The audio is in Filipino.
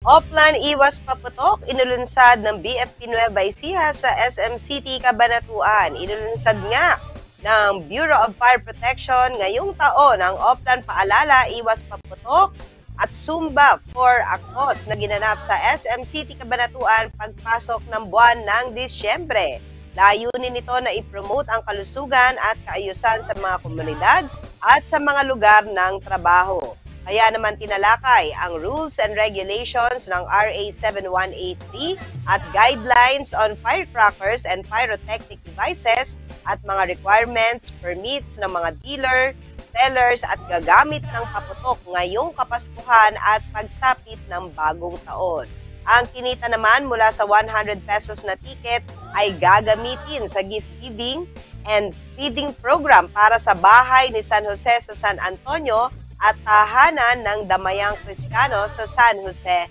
Oplan iwas paputok, inulunsad ng BFP Nueva Ecija sa SM City, Cabanatuan. Inulunsad nga ng Bureau of Fire Protection ngayong taon ang Oplan paalala, iwas paputok at Zumba for a Cause na ginanap sa SM City, Cabanatuan pagpasok ng buwan ng Disyembre. Layunin nito na i-promote ang kalusugan at kaayusan sa mga komunidad at sa mga lugar ng trabaho. Kaya naman tinalakay ang rules and regulations ng RA 7183 at guidelines on firecrackers and pyrotechnic devices at mga requirements, permits ng mga dealer, sellers at gagamit ng paputok ngayong Kapaskuhan at pagsapit ng bagong taon. Ang kinita naman mula sa 100 pesos na ticket ay gagamitin sa gift giving and feeding program para sa bahay ni San Jose sa San Antonio at tahanan ng Damayang Kristiyano sa San Jose,